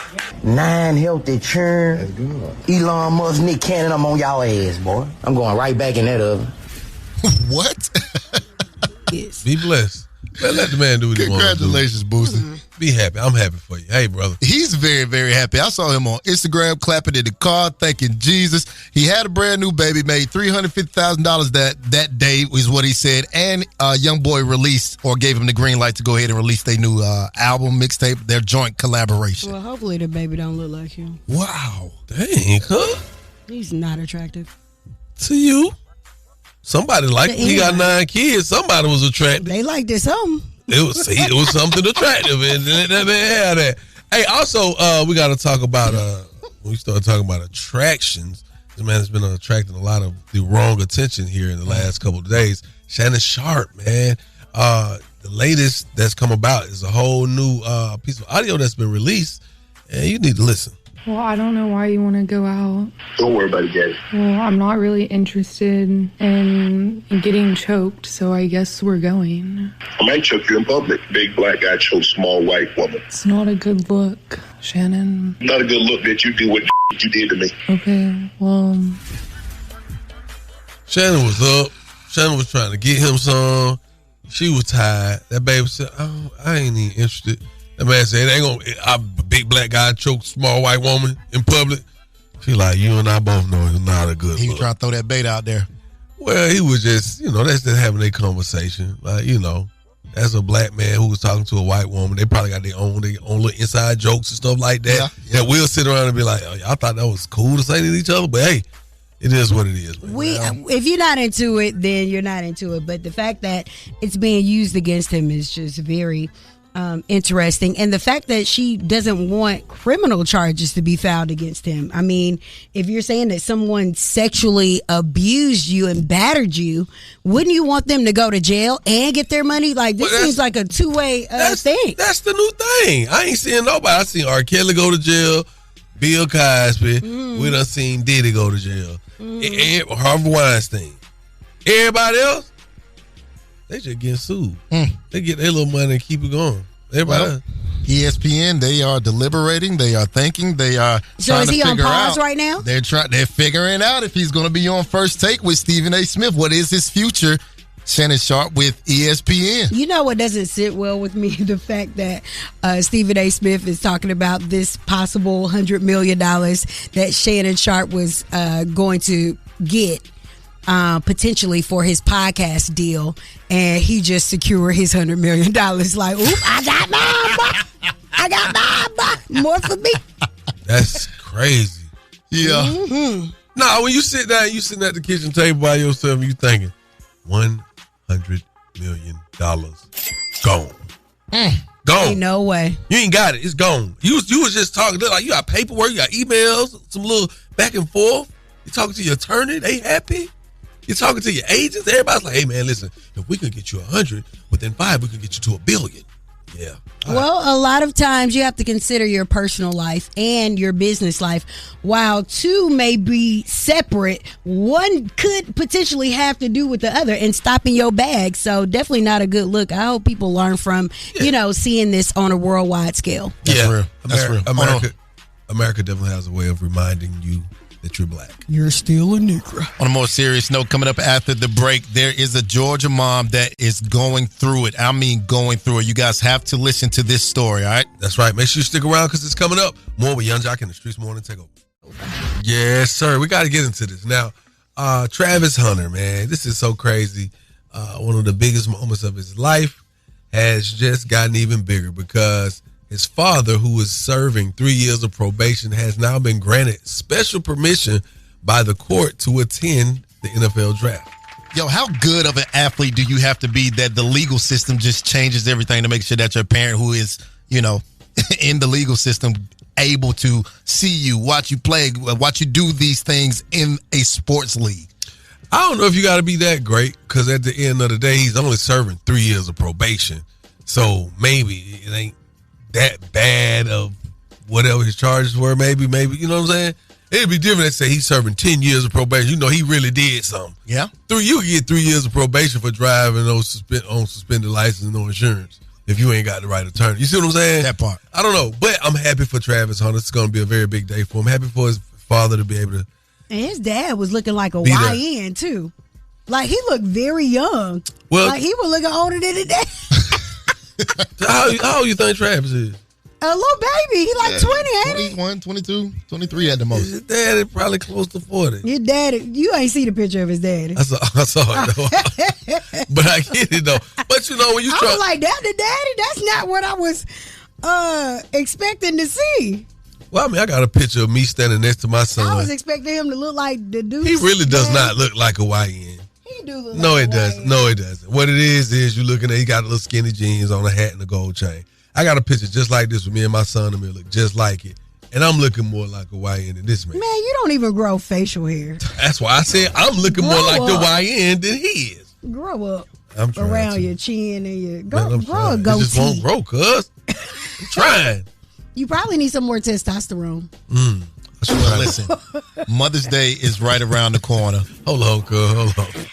9 healthy churn. That's good. Elon Musk, Nick Cannon, I'm on y'all ass, boy. I'm going right back in that oven. What? Yes. Be blessed. Man, let the man do what he wants to do. Congratulations, Boosie. Be happy. I'm happy for you. Hey, brother. He's very, very happy. I saw him on Instagram clapping in the car, thanking Jesus. He had a brand new baby, made $350,000 that day is what he said. And Young Boy released or gave him the green light to go ahead and release their new album, mixtape, their joint collaboration. Well, hopefully the baby don't look like him. Wow. Dang, huh? He's not attractive. To you? Somebody liked him. He got 9 kids. Somebody was attracted. They liked it something. It was something attractive, and that man had that. Hey, also, we got to talk about when we start talking about attractions. This man has been attracting a lot of the wrong attention here in the last couple of days. Shannon Sharpe, man, the latest that's come about is a whole new piece of audio that's been released, and you need to listen. Well, I don't know why you want to go out. Don't worry about it, Daddy. Well, I'm not really interested in getting choked, so I guess we're going. I might choke you in public. Big black guy chokes small white woman. It's not a good look, Shannon. Not a good look that you do what you did to me. Okay, well. Shannon was up. Shannon was trying to get him some. She was tired. That baby said, "Oh, I ain't even interested." That man said, "It ain't gonna. A big black guy choke small white woman in public." She like, you and I both know it's not a good look. He was trying to throw that bait out there. Well, he was just, that's just having a conversation. Like, as a black man who was talking to a white woman, they probably got their own little inside jokes and stuff like that. Yeah. That we'll sit around and be like, "Oh, I thought that was cool to say to each other," but hey, it is what it is, man. If you're not into it, then you're not into it. But the fact that it's being used against him is just very interesting, and the fact that she doesn't want criminal charges to be filed against him. I mean, if you're saying that someone sexually abused you and battered you, wouldn't you want them to go to jail and get their money? Like, this seems like a two-way thing. That's the new thing. I ain't seeing nobody. I seen R. Kelly go to jail, Bill Cosby. We done seen Diddy go to jail. Harvey Weinstein. Everybody else, they just getting sued. They get their little money and keep it going. Everybody. ESPN, they are deliberating. They are thinking. They are so trying is he to on figure pause out. right now? They're figuring out if he's going to be on First Take with Stephen A. Smith. What is his future? Shannon Sharpe with ESPN. You know what doesn't sit well with me? The fact that Stephen A. Smith is talking about this possible $100 million that Shannon Sharpe was going to get potentially for his podcast deal, and he just secured his $100 million. Like, oop, I got mine. I got mine. More for me. That's crazy. Yeah. Mm-hmm. No, when you sit down, you sitting at the kitchen table by yourself, you thinking, $100 million gone. Gone. Ain't no way. You ain't got it. It's gone. You was just talking like you got paperwork, you got emails, some little back and forth. You talking to your attorney, they happy. You're talking to your agents. Everybody's like, "Hey man, listen, if we can get you 100, within 5 we can get you to $1 billion." Yeah. Well, a lot of times you have to consider your personal life and your business life. While two may be separate, one could potentially have to do with the other and stopping your bag. So definitely not a good look. I hope people learn from, seeing this on a worldwide scale. That's real. That's real. America definitely has a way of reminding you that you're black. You're still a Negro. On a more serious note, coming up after the break, there is a Georgia mom that is going through it. I mean, going through it. You guys have to listen to this story, all right? That's right. Make sure you stick around because it's coming up. More with Young Jock in the Streetz Morning Takeover. Yes, sir. We got to get into this. Now, Travis Hunter, man, this is so crazy. One of the biggest moments of his life has just gotten even bigger because his father, who was serving 3 years of probation, has now been granted special permission by the court to attend the NFL draft. Yo, how good of an athlete do you have to be that the legal system just changes everything to make sure that your parent who is, in the legal system able to see you, watch you play, watch you do these things in a sports league? I don't know if you got to be that great because at the end of the day, he's only serving 3 years of probation. So maybe it ain't that bad of whatever his charges were, maybe, you know what I'm saying? It'd be different to say he's serving 10 years of probation. He really did something. Yeah. You get 3 years of probation for driving on suspended license and no insurance if you ain't got the right attorney. You see what I'm saying? That part. I don't know, but I'm happy for Travis Hunter. It's going to be a very big day for him. Happy for his father to be able to. And his dad was looking like a YN, too. Like, he looked very young. Well, like, he was looking older than his dad. How old you think Travis is? A little baby. He like 20, ain't he? 21, 22, 23 at the most. His daddy probably close to 40. Your daddy, you ain't see the picture of his daddy. I saw it, though. But I get it, though. But when you I was like, that the daddy? That's not what I was expecting to see. Well, I mean, I got a picture of me standing next to my son. I was expecting him to look like the dude. He really does not look like a YN. He do look No, like it doesn't. No, it doesn't. What it is you looking at, he got little skinny jeans on, a hat and a gold chain. I got a picture just like this with me and my son, and me look just like it. And I'm looking more like a YN than this man. Man, you don't even grow facial hair. That's why I said I'm looking more like the YN than he is. Grow up. I'm trying around your chin and your grow a It goatee. just won't grow, cuz. I'm trying. You probably need some more testosterone. Listen, Mother's Day is right around the corner. Hold on, cuz. Hold on.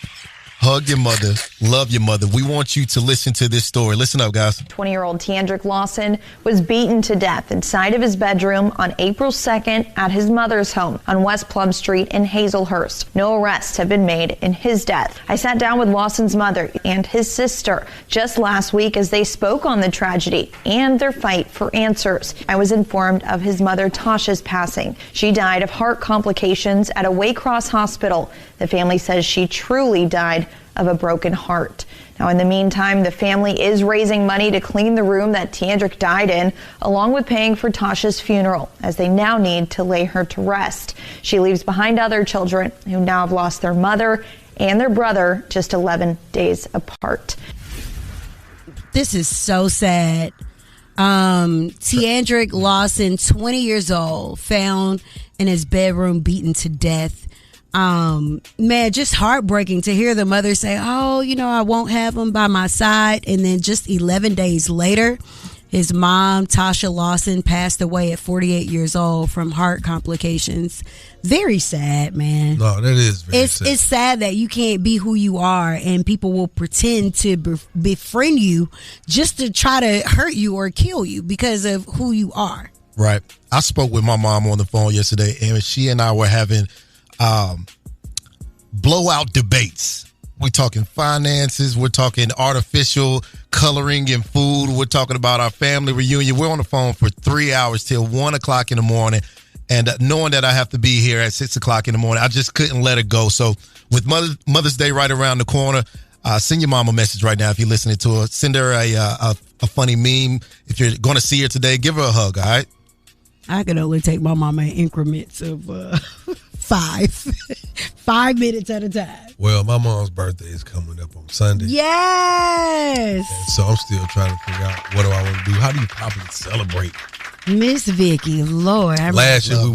Hug your mother. Love your mother. We want you to listen to this story. Listen up, guys. 20-year-old Kendrick Lawson was beaten to death inside of his bedroom on April 2nd at his mother's home on West Plum Street in Hazelhurst. No arrests have been made in his death. I sat down with Lawson's mother and his sister just last week as they spoke on the tragedy and their fight for answers. I was informed of his mother Tasha's passing. She died of heart complications at a Waycross hospital. The family says she truly died of a broken heart. Now, in the meantime, the family is raising money to clean the room that Kendrick died in, along with paying for Tasha's funeral, as they now need to lay her to rest. She leaves behind other children who now have lost their mother and their brother just 11 days apart. This is so sad. Kendrick Lawson, 20 years old, found in his bedroom beaten to death. Man, just heartbreaking to hear the mother say, I won't have him by my side. And then just 11 days later, his mom, Tasha Lawson, passed away at 48 years old from heart complications. Very sad, man. No, that is very sad. It's sad that you can't be who you are and people will pretend to befriend you just to try to hurt you or kill you because of who you are. Right. I spoke with my mom on the phone yesterday, and she and I were having blowout debates. We're talking finances. We're talking artificial coloring in food. We're talking about our family reunion. We're on the phone for 3 hours till 1 o'clock in the morning. And knowing that I have to be here at 6 o'clock in the morning, I just couldn't let it go. So with Mother's Day right around the corner, send your mom a message right now if you're listening to her. Send her a funny meme. If you're going to see her today, give her a hug, all right? I can only take my mama in increments of 5 minutes at a time. Well, my mom's birthday is coming up on Sunday. Yes. And so I'm still trying to figure out what do I want to do. How do you properly celebrate? Miss Vicky, Lord. Last year we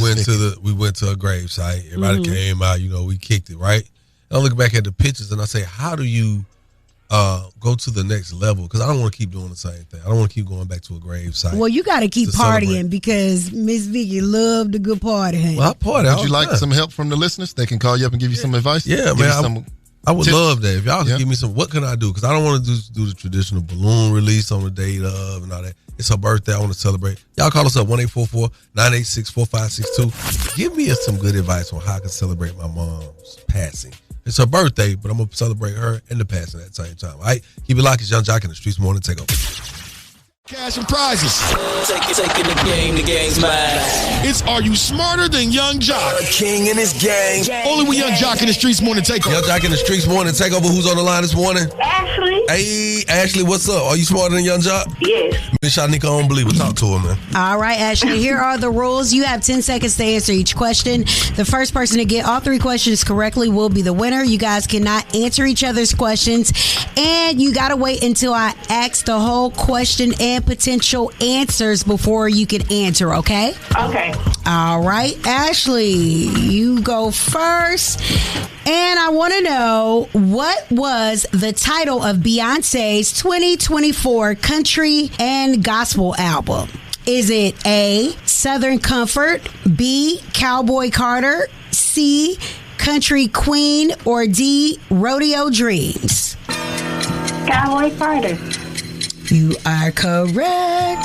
went to a grave site. Everybody came out, we kicked it, right? And I look back at the pictures and I say, how do you go to the next level because I don't want to keep doing the same thing. I don't want to keep going back to a grave site. Well, you got to keep partying celebrate. because Miss Vicky loved a good party. Honey. Well, I party. Would you like some help from the listeners? They can call you up and give you some advice. Yeah, man. I would love that. If y'all could give me some, what can I do? Because I don't want to do the traditional balloon release on the date of and all that. It's her birthday. I want to celebrate. Y'all call us up 1-844-986-4562. Give me some good advice on how I can celebrate my mom's passing. It's her birthday, but I'm going to celebrate her and the passing at the same time. All right? Keep it locked. It's Young Jock in the Streetz Morning Takeover. Cash and prizes. Taking the game's mine. It's Are You Smarter Than Young Jock? A king and his gang. Only with Young Jock in the Streetz Morning Takeover. Young Jock in the Streetz Morning Takeover. Who's on the line this morning? Ashley. Hey, Ashley, what's up? Are you smarter than Young Jock? Yes. Miss Shyneka, I don't believe it. Talk to her, man. All right, Ashley, here are the rules. You have 10 seconds to answer each question. The first person to get all 3 questions correctly will be the winner. You guys cannot answer each other's questions, and you got to wait until I ask the whole question and potential answers before you can answer, okay? Okay. All right, Ashley, you go first. And I want to know, what was the title of Beyonce's 2024 country and gospel album? Is it A, Southern Comfort, B, Cowboy Carter, C, Country Queen, or D, Rodeo Dreams? Cowboy Carter. You are correct.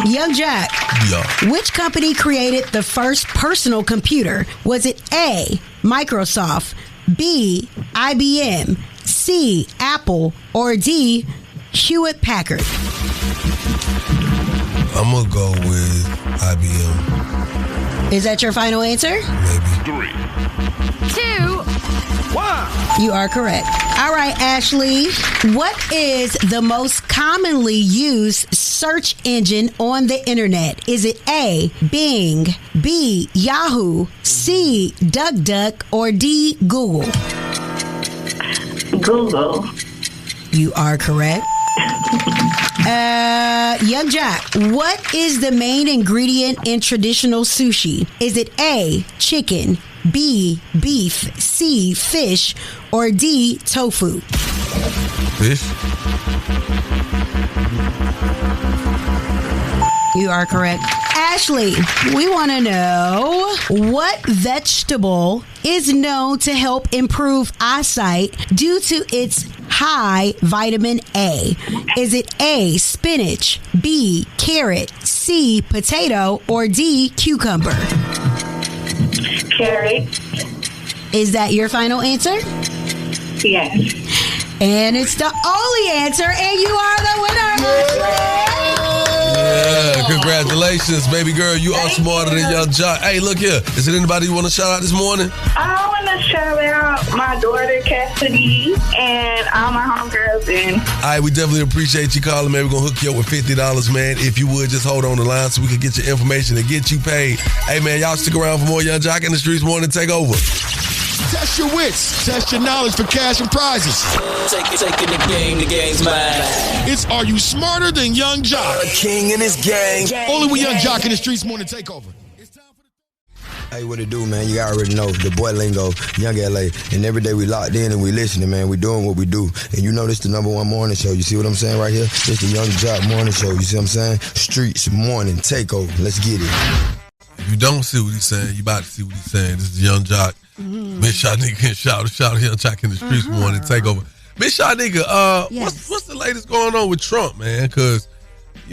Young Jack. Yeah. Which company created the first personal computer? Was it A, Microsoft, B, IBM, C, Apple, or D, Hewlett Packard? I'm going to go with IBM. Is that your final answer? Maybe. 3, 2, 1. You are correct. All right, Ashley. What is the most commonly used search engine on the internet? Is it A, Bing, B, Yahoo, C, DuckDuck, or D, Google? Google. You are correct. Young Jack, what is the main ingredient in traditional sushi? Is it A, chicken, B, beef, C, fish, or D, tofu? Fish. You are correct. Ashley, we want to know, what vegetable is known to help improve eyesight due to its high vitamin A? Is it A, spinach, B, carrot, C, potato, or D, cucumber? Carrot. Is that your final answer? Yes. And it's the only answer, and you are the winner. Yeah, congratulations, baby girl. You are smarter than Young Jock. Hey, look here. Is there anybody you want to shout out this morning? I want to shout out my daughter, Cassidy, and all my homegirls. And All right, we definitely appreciate you calling, man. We're going to hook you up with $50, man. If you would, just hold on the line so we can get your information and get you paid. Hey, man, y'all stick around for more Young Jock in the Streetz Morning Takeover. Test your wits. Test your knowledge for cash and prizes. Taking the game's mine. It's Are You Smarter Than Young Jock? A king and his gang. Only with Young Jock in the Streetz Morning Takeover. Hey, what it do, man? You already know the boy lingo, Young LA, and every day we locked in and we listening, man. We doing what we do, and you know this the #1 morning show. You see what I'm saying right here? It's the Young Jock morning show. You see what I'm saying? Streetz Morning Takeover. Let's get it. If you don't see what he's saying, you about to see what he's saying. This is Young Jock. Miss Shyneka and shout Young Jock in the Streetz Morning Takeover. Miss Shyneka, yes. what's the latest going on with Trump, man? Because,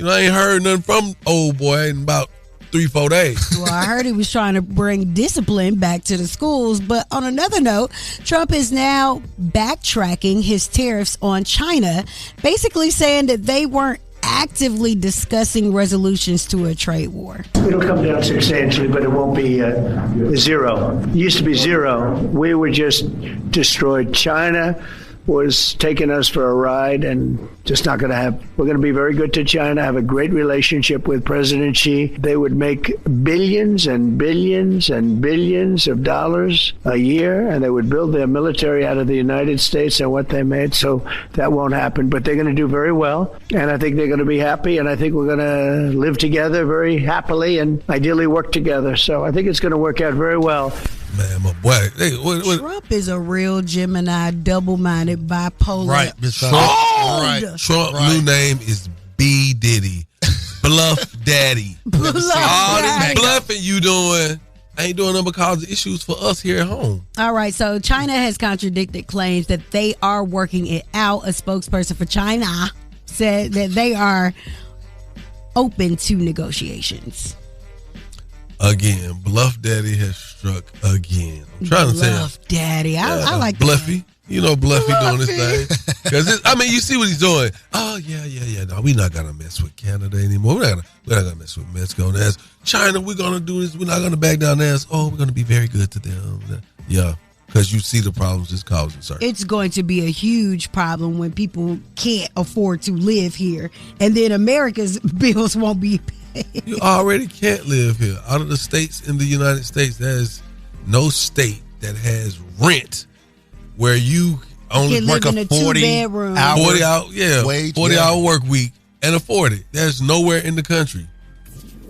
I ain't heard nothing from old boy in about 3-4 days. Well, I heard he was trying to bring discipline back to the schools. But on another note, Trump is now backtracking his tariffs on China, basically saying that they weren't actively discussing resolutions to a trade war. It'll come down substantially, but it won't be zero. It used to be zero. We were just destroyed. China was taking us for a ride, and just not going to happen. We're going to be very good to China, have a great relationship with President Xi. They would make billions and billions and billions of dollars a year, and they would build their military out of the United States and what they made, so that won't happen. But they're going to do very well, and I think they're going to be happy, and I think we're going to live together very happily and ideally work together. So I think it's going to work out very well. Man, my boy. Hey, what? Trump is a real Gemini, double-minded, bipolar. Right, Trump new name is B. Diddy. Bluff Daddy. Bluff All this Daddy. bluffing you doing ain't doing nothing because of issues for us here at home. All right, so China has contradicted claims that they are working it out. A spokesperson for China said that they are open to negotiations. Again, Bluff Daddy has struck again. I'm trying to say Bluff Daddy. I like Bluffy. You know Bluffy doing this thing. Because you see what he's doing. Oh, yeah. No, we're not going to mess with Canada anymore. We're not going to mess with Mexico. And as China, we're going to do this. We're not going to back down as, we're going to be very good to them. Yeah, because you see the problems it's causing, sir. It's going to be a huge problem when people can't afford to live here. And then America's bills won't be paid. You already can't live here. Out of the states in the United States, there's no state that has rent where you only work a 40 hour work week and afford it. There's nowhere in the country.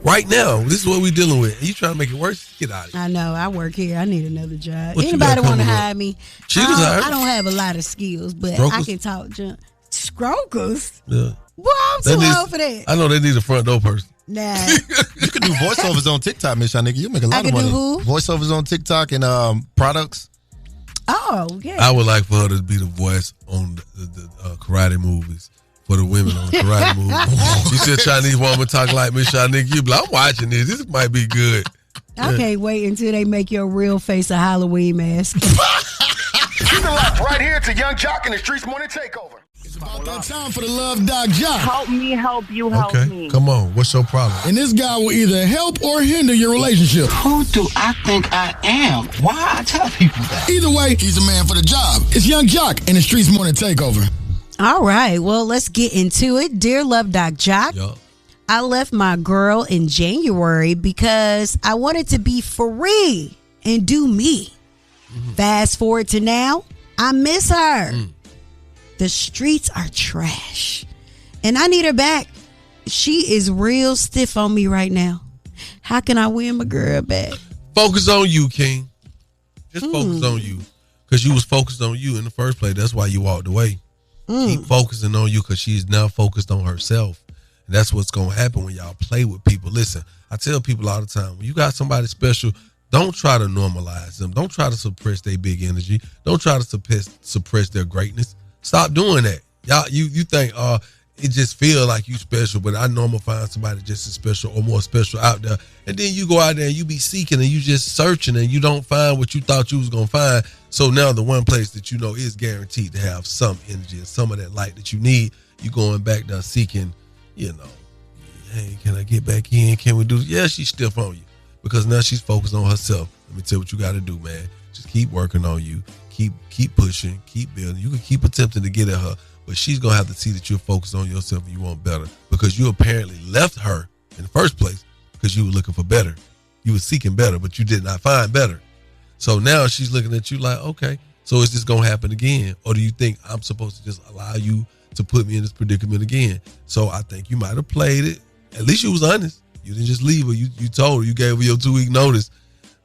Right now, this is what we're dealing with. And you trying to make it worse? Get out of here. I know. I work here. I need another job. What Anybody want to hire me? She was hired. I don't have a lot of skills, but Strokers? I can talk junk. Strokers? Yeah. Boy, I'm too old for that. I know they need a front door person. Nah. You can do voiceovers on TikTok, Miss Shyneka. You make a lot of money. who? Voiceovers on TikTok and products. Oh, yeah. I would like for her to be the voice on the karate movies for the women on the karate movies. You see a Chinese woman talk like Miss Shyneka, you be like, I'm watching this. This might be good. I can't wait until they make your real face a Halloween mask. Keep it locked right here to Young Jock in the Streetz Morning Takeover. It's about that time for the Love Doc Jock. Help me, help you, help me. Come on. What's your problem? And this guy will either help or hinder your relationship. Who do I think I am? Why I tell people that? Either way, he's the man for the job. It's Young Jock in the Streetz Morning Takeover. All right. Well, let's get into it. Dear Love Doc Jock, I left my girl in January because I wanted to be free and do me. Fast forward to now, I miss her. The streets are trash. And I need her back. She is real stiff on me right now. How can I win my girl back? Focus on you, King. Just focus on you. Because you was focused on you in the first place. That's why you walked away. Keep focusing on you because she's now focused on herself. And that's what's going to happen when y'all play with people. Listen, I tell people all the time, when you got somebody special, don't try to normalize them. Don't try to suppress their big energy. Don't try to suppress their greatness. Stop doing that. Y'all, you think, it just feel like you special, but I know I'm gonna find somebody just as special or more special out there. And then you go out there and you be seeking and you just searching and you don't find what you thought you was gonna find. So now the one place that you know is guaranteed to have some energy and some of that light that you need, you going back there seeking, hey, can I get back in? Can we do this? Yeah, she's stiff on you because now she's focused on herself. Let me tell you what you got to do, man. Just keep working on you. Keep pushing, keep building. You can keep attempting to get at her, but she's going to have to see that you're focused on yourself and you want better because you apparently left her in the first place because you were looking for better. You were seeking better, but you did not find better. So now she's looking at you like, okay, so is this going to happen again? Or do you think I'm supposed to just allow you to put me in this predicament again? So I think you might have played it. At least you was honest. You didn't just leave her. You told her. You gave her your 2-week notice,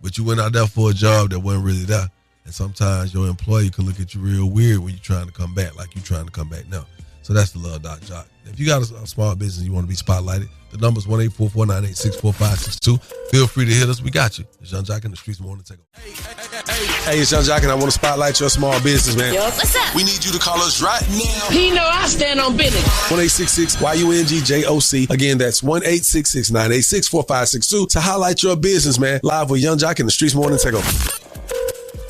but you went out there for a job that wasn't really there. And sometimes your employer can look at you real weird when you're trying to come back, like you're trying to come back now. So that's the Love Doc Jock. If you got a small business you want to be spotlighted, the number's 1-844-986-4562. Feel free to hit us. We got you. It's Young Jock in the Streetz Morning Takeover. Hey, it's Young Jock, and I want to spotlight your small business, man. Yo, what's up? We need you to call us right now. He know I stand on business. 1-866-YUNGJOC. Again, that's 1-866-986-4562 to highlight your business, man. Live with Young Jock in the Streetz Morning Takeover.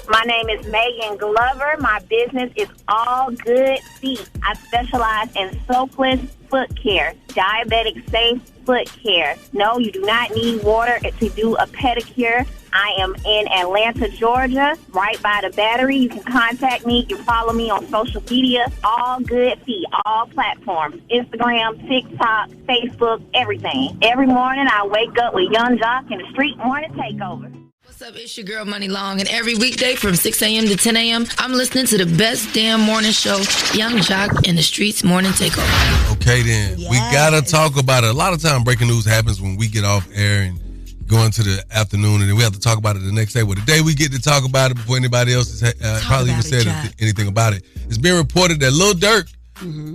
My name is Megan Glover. My business is All Good Feet. I specialize in soapless foot care, diabetic safe foot care. No, you do not need water to do a pedicure. I am in Atlanta, Georgia, right by the Battery. You can contact me. You can follow me on social media. All Good Feet, all platforms, Instagram, TikTok, Facebook, everything. Every morning I wake up with Young Jock in the Street Morning Takeover. What's up? It's your girl Money Long, and every weekday from 6 a.m. to 10 a.m., I'm listening to the best damn morning show, Young Jock in the Streetz Morning Takeover. Okay, then. Yes. We got to talk about it. A lot of time breaking news happens when we get off air and going to the afternoon, and then we have to talk about it the next day. Well, the day we get to talk about it before anybody else has probably even said anything about it, it's been reported that Lil Durk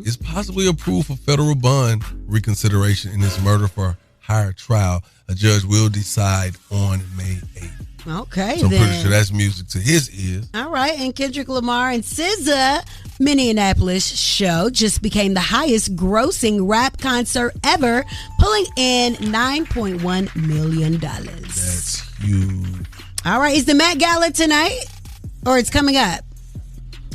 is possibly approved for federal bond reconsideration in his murder for hire trial. A judge will decide on May 8th. Okay, so I'm then. pretty sure that's music to his ears. All right, and Kendrick Lamar and SZA Minneapolis show just became the highest grossing rap concert ever, pulling in $9.1 million. That's huge. All right, is the Met Gala tonight? Or it's coming up?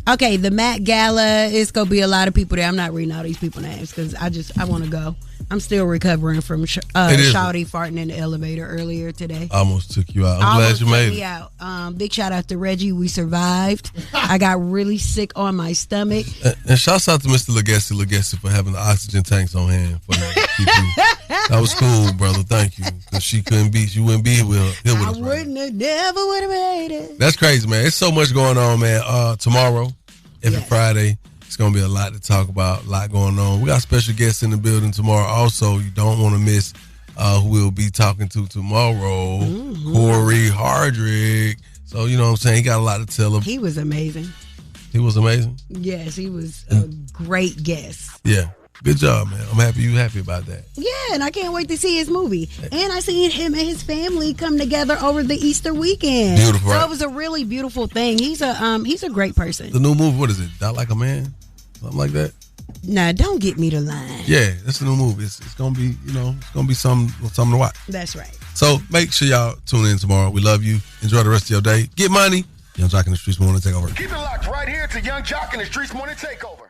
Okay, the Met Gala, it's going to be a lot of people there. I'm not reading all these people's names because I want to go. I'm still recovering from Shawty farting in the elevator earlier today. Almost took you out. I'm glad you made it. Out. Big shout out to Reggie. We survived. I got really sick on my stomach. And shouts out to Mr. Legacy for having the oxygen tanks on hand for me to keep you. That was cool, brother. Thank you. Because she wouldn't be here with us. Never would have made it. That's crazy, man. There's so much going on, man. Tomorrow, every Friday, it's going to be a lot to talk about, a lot going on. We got special guests in the building tomorrow. Also, you don't want to miss who we'll be talking to tomorrow, Corey Hardrick. So, you know what I'm saying? He got a lot to tell him. He was amazing. He was amazing? Yes, he was a great guest. Yeah. Good job, man. I'm happy you happy about that. Yeah, and I can't wait to see his movie. And I seen him and his family come together over the Easter weekend. Beautiful, so right? it was a really beautiful thing. He's a great person. The new movie, what is it? Die Like a Man? Something like that? Nah, don't get me to line. Yeah, that's the new movie. It's gonna be, it's gonna be something to watch. That's right. So make sure y'all tune in tomorrow. We love you. Enjoy the rest of your day. Get money. Young Jock in the Streetz Morning Takeover. Keep it locked right here to Young Jock in the Streetz Morning Takeover.